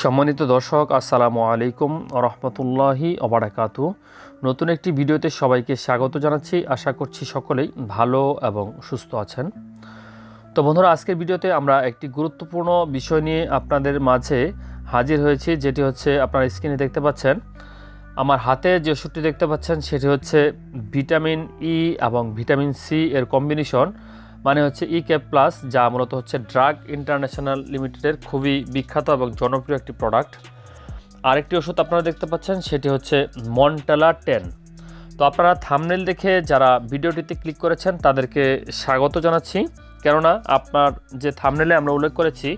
সম্মানিত দর্শক, আসসালামু আলাইকুম রহমতুল্লাহি ওবারাকাতু। নতুন একটি ভিডিওতে সবাইকে স্বাগত জানাচ্ছি। আশা করছি সকলেই ভালো এবং সুস্থ আছেন। তো বন্ধুরা, আজকের ভিডিওতে আমরা একটি গুরুত্বপূর্ণ বিষয় নিয়ে আপনাদের মাঝে হাজির হয়েছি, যেটি হচ্ছে আপনারা স্ক্রিনে দেখতে পাচ্ছেন। আমার হাতে যে ওষুধটি দেখতে পাচ্ছেন সেটি হচ্ছে ভিটামিন ই এবং ভিটামিন সি এর কম্বিনেশন, মানে হচ্ছে ই ক্যাপ প্লাস, যা মূলত হচ্ছে ড্রাগ ইন্টারন্যাশনাল লিমিটেডের খুবই বিখ্যাত এবং জনপ্রিয় একটি প্রোডাক্ট। আরেকটি ওষুধ আপনারা দেখতে পাচ্ছেন সেটি হচ্ছে মন্টেলা 10। তো আপনারা থাম্বনেল দেখে যারা ভিডিওটিতে ক্লিক করেছেন তাদেরকে স্বাগত জানাচ্ছি, কেননা আপনার যে থাম্বনেলে আমরা উল্লেখ করেছি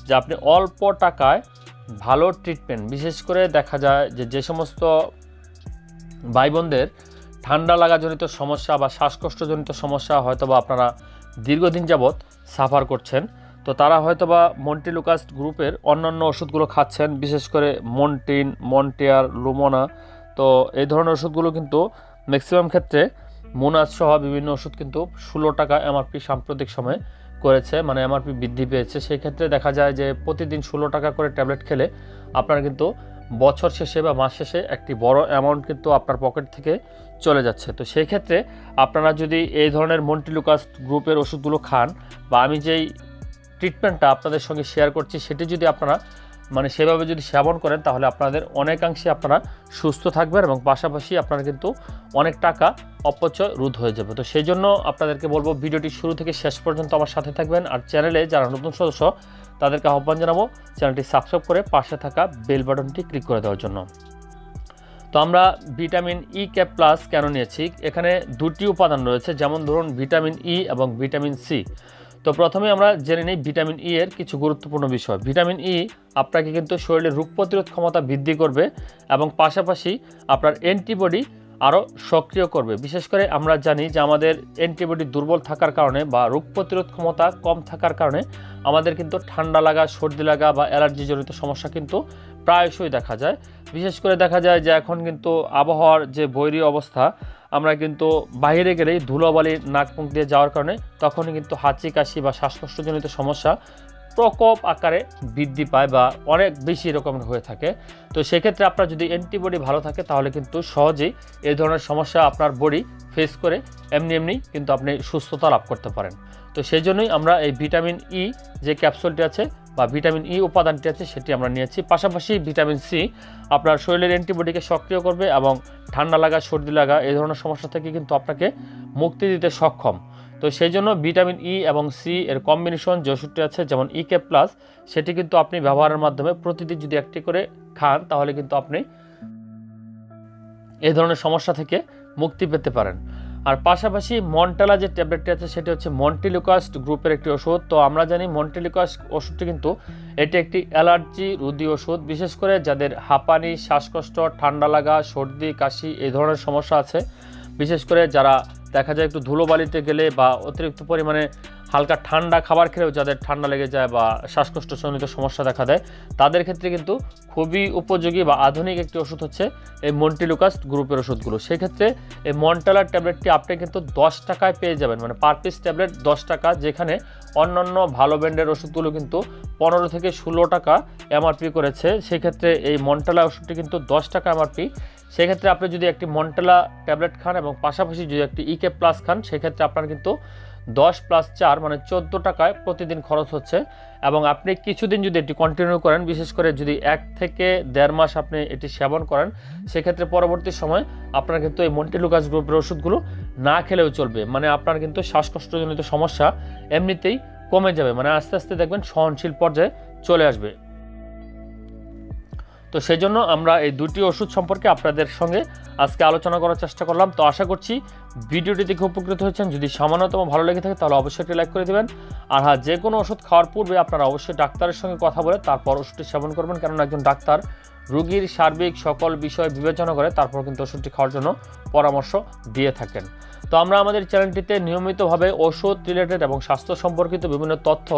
যে আপনি অল্প টাকায় ভালো ট্রিটমেন্ট, বিশেষ করে দেখা যায় যে সমস্ত ভাই বোনদের ঠান্ডা লাগাজনিত সমস্যা বা শ্বাসকষ্টজনিত সমস্যা হয়তোবা আপনারা দীর্ঘদিন যাবৎ সাফার করছেন, তো তারা হয়তোবা মন্টিলুকাস্ট গ্রুপের অন্যান্য ওষুধগুলো খাচ্ছেন, বিশেষ করে মন্টিন, মন্টিয়ার, লুমোনা। তো এই ধরনের ওষুধগুলো কিন্তু ম্যাক্সিমাম ক্ষেত্রে মোনাজ সহ বিভিন্ন ওষুধ কিন্তু 16 টাকা এমআরপি সাম্প্রতিক সময়ে করেছে, মানে এমআরপি বৃদ্ধি পেয়েছে। সেই ক্ষেত্রে দেখা যায় যে প্রতিদিন 16 টাকা করে ট্যাবলেট খেলে আপনারা কিন্তু বছর শেষে বা মাস শেষে একটি বড় অ্যামাউন্ট কিন্তু আপনার পকেট থেকে চলে যাচ্ছে। তো সেই ক্ষেত্রে আপনারা যদি এই ধরনের মন্টিলুকাস্ট গ্রুপের ওষুধগুলো খান, বা আমি যেই ট্রিটমেন্টটা আপনাদের সঙ্গে শেয়ার করছি সেটি যদি আপনারা সেভাবে যদি সেবন করেন, তাহলে আপনাদের অনেকাংশে আপনারা সুস্থ থাকবেন এবং পাশাপাশি আপনারা কিন্তু অনেক টাকা অপচয় রোধ হয়ে যাবে। তো সেই জন্য আপনাদেরকে বলবো ভিডিওটি শুরু থেকে শেষ পর্যন্ত আমার সাথে থাকবেন। আর চ্যানেলে যারা নতুন সদস্য তাদেরকে আহ্বান জানাবো চ্যানেলটি সাবস্ক্রাইব করে পাশে থাকা বেল বাটনটি ক্লিক করে দেওয়ার জন্য। তো আমরা ভিটামিন ই ক্যাপ প্লাস কেন নিয়েছি, এখানে দুটি উপাদান রয়েছে, যেমন ধরুন ভিটামিন ই এবং ভিটামিন সি। তো প্রথমে আমরা জেনে নিই ভিটামিন ই এর কিছু গুরুত্বপূর্ণ বিষয়। ভিটামিন ই আপনাকে কিন্তু শরীরের রোগ প্রতিরোধ ক্ষমতা বৃদ্ধি করবে এবং পাশাপাশি আপনার অ্যান্টিবডি আরও সক্রিয় করবে। বিশেষ করে আমরা জানি যে আমাদের অ্যান্টিবডি দুর্বল থাকার কারণে বা রোগ প্রতিরোধ ক্ষমতা কম থাকার কারণে আমাদের কিন্তু ঠান্ডা লাগা, সর্দি লাগা বা অ্যালার্জিজনিত সমস্যা কিন্তু প্রায়শই দেখা যায়। বিশেষ করে দেখা যায় যে এখন কিন্তু আবহাওয়ার যে বৈরী অবস্থা, আমরা কিন্তু বাইরে গেলেই ধুলোবালি নাক মুখ দিয়ে যাওয়ার কারণে তখনই কিন্তু হাঁচি কাশি বা শ্বাসকষ্টজনিত সমস্যা প্রকোপ আকারে বৃদ্ধি পায় বা অনেক বেশি রকমের হয়ে থাকে। তো সেক্ষেত্রে আপনার যদি অ্যান্টিবডি ভালো থাকে তাহলে কিন্তু সহজেই এই ধরনের সমস্যা আপনার বডি ফেস করে এমনি কিন্তু আপনি সুস্থতা লাভ করতে পারেন। তো সেই জন্যই আমরা এই ভিটামিন ই যে ক্যাপসুলটি আছে বা ভিটামিন ই উপাদানটি আছে সেটি আমরা নিয়েছি। পাশাপাশি ভিটামিন সি আপনার শরীরের অ্যান্টিবডিকে সক্রিয় করবে এবং ঠান্ডা লাগা, সর্দি লাগা এই ধরনের সমস্যা থেকে কিন্তু আপনাকে মুক্তি দিতে সক্ষম। তো সেই জন্য ভিটামিন ই এবং সি এর কম্বিনেশন যে ওষুধটি আছে, যেমন ই ক্যাপ প্লাস, সেটি কিন্তু আপনি ব্যবহারের মাধ্যমে প্রতিদিন যদি একটি করে খান তাহলে কিন্তু আপনি এই ধরনের সমস্যা থেকে মুক্তি পেতে পারেন। আর পাশাপাশি মন্টেলা যে ট্যাবলেটটি আছে সেটি হচ্ছে মন্টিলুকাস্ট গ্রুপের একটি ওষুধ। তো আমরা জানি মন্টিলুকাস্ট ওষুধটি কিন্তু এটি একটি অ্যালার্জি রোধী ওষুধ, বিশেষ করে যাদের হাঁপানি, শ্বাসকষ্ট, ঠান্ডা লাগা, সর্দি কাশি এই ধরনের সমস্যা আছে, বিশেষ করে যারা দেখা যায় একটু ধুলোবালিতে গেলে বা অতিরিক্ত পরিমাণে হালকা ঠান্ডা খাবার খেলেও যাদের ঠান্ডা লেগে যায় বা শ্বাসকষ্টজনিত সমস্যা দেখা দেয়, তাদের ক্ষেত্রে কিন্তু খুবই উপযোগী বা আধুনিক একটি ওষুধ হচ্ছে এই মন্টিলুকাস্ট গ্রুপের ওষুধগুলো। সেক্ষেত্রে এই মন্টেলার ট্যাবলেটটি আপনি কিন্তু 10 টাকায় পেয়ে যাবেন, মানে পার পিস ট্যাবলেট 10 টাকা, যেখানে অন্যান্য ভালো ব্র্যান্ডের ওষুধগুলো কিন্তু 15 থেকে 16 টাকা এমআরপি করেছে। সেক্ষেত্রে এই মন্টেলা ওষুধটি কিন্তু 10 টাকা এমআরপি। সেক্ষেত্রে আপনি যদি একটি মন্টেলা ট্যাবলেট খান এবং পাশাপাশি যদি একটি ই ক্যাপ প্লাস খান, সেক্ষেত্রে আপনার কিন্তু 10 + 4 মানে 14 টাকায় প্রতিদিন খরচ হচ্ছে। এবং আপনি কিছুদিন যদি এটি কন্টিনিউ করেন, বিশেষ করে যদি 1 থেকে 1.5 মাস আপনি এটি সেবন করেন, সেক্ষেত্রে পরবর্তী সময় আপনার কিন্তু এই মন্টিলুকাস গ্রুপের ওষুধগুলো না খেলেও চলবে। মানে আপনার কিন্তু শ্বাসকষ্টজনিত সমস্যা এমনিতেই কমে যাবে, মানে আস্তে আস্তে দেখবেন সহনশীল পর্যায়ে চলে আসবে। তো সেই জন্য আমরা এই দুটি ওষুধ সম্পর্কে আপনাদের সঙ্গে আজকে আলোচনা করার চেষ্টা করলাম। তো আশা করছি ভিডিওটি দেখে উপকৃত হয়েছেন। যদি সামান্যতম ভালো লেগে থাকে তাহলে অবশ্যই একটি লাইক করে দেবেন। আর হ্যাঁ, যে কোনো ওষুধ খাওয়ার পূর্বে আপনারা অবশ্যই ডাক্তারের সঙ্গে কথা বলে তারপর ওষুধটি সেবন করবেন, কেননা একজন ডাক্তার রোগীর সার্বিক সকল বিষয় বিবেচনা করে তারপর কিন্তু ওষুধটি খাওয়ার জন্য পরামর্শ দিয়ে থাকেন। তো আমরা আমাদের চ্যানেলটিতে নিয়মিতভাবে ওষুধ রিলেটেড এবং স্বাস্থ্য সম্পর্কিত বিভিন্ন তথ্য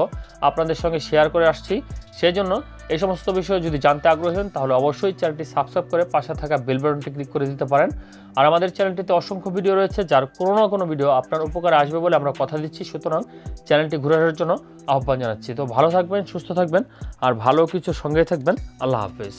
আপনাদের সঙ্গে শেয়ার করে আসছি। সেই জন্য এই সমস্ত বিষয়ে যদি জানতে আগ্রহী হন তাহলে অবশ্যই চ্যানেলটি সাবস্ক্রাইব করে পাশে থাকা বেল বাটনটি ক্লিক করে দিতে পারেন। আর আমাদের চ্যানেলটিতে অসংখ্য ভিডিও রয়েছে, যার কোনো না কোনো ভিডিও আপনার উপকারে আসবে বলে আমরা কথা দিচ্ছি। সুতরাং চ্যানেলটি ঘুরে আসার জন্য আহ্বান জানাচ্ছি। তো ভালো থাকবেন, সুস্থ থাকবেন আর ভালো কিছু সঙ্গে থাকবেন। আল্লাহ হাফেজ।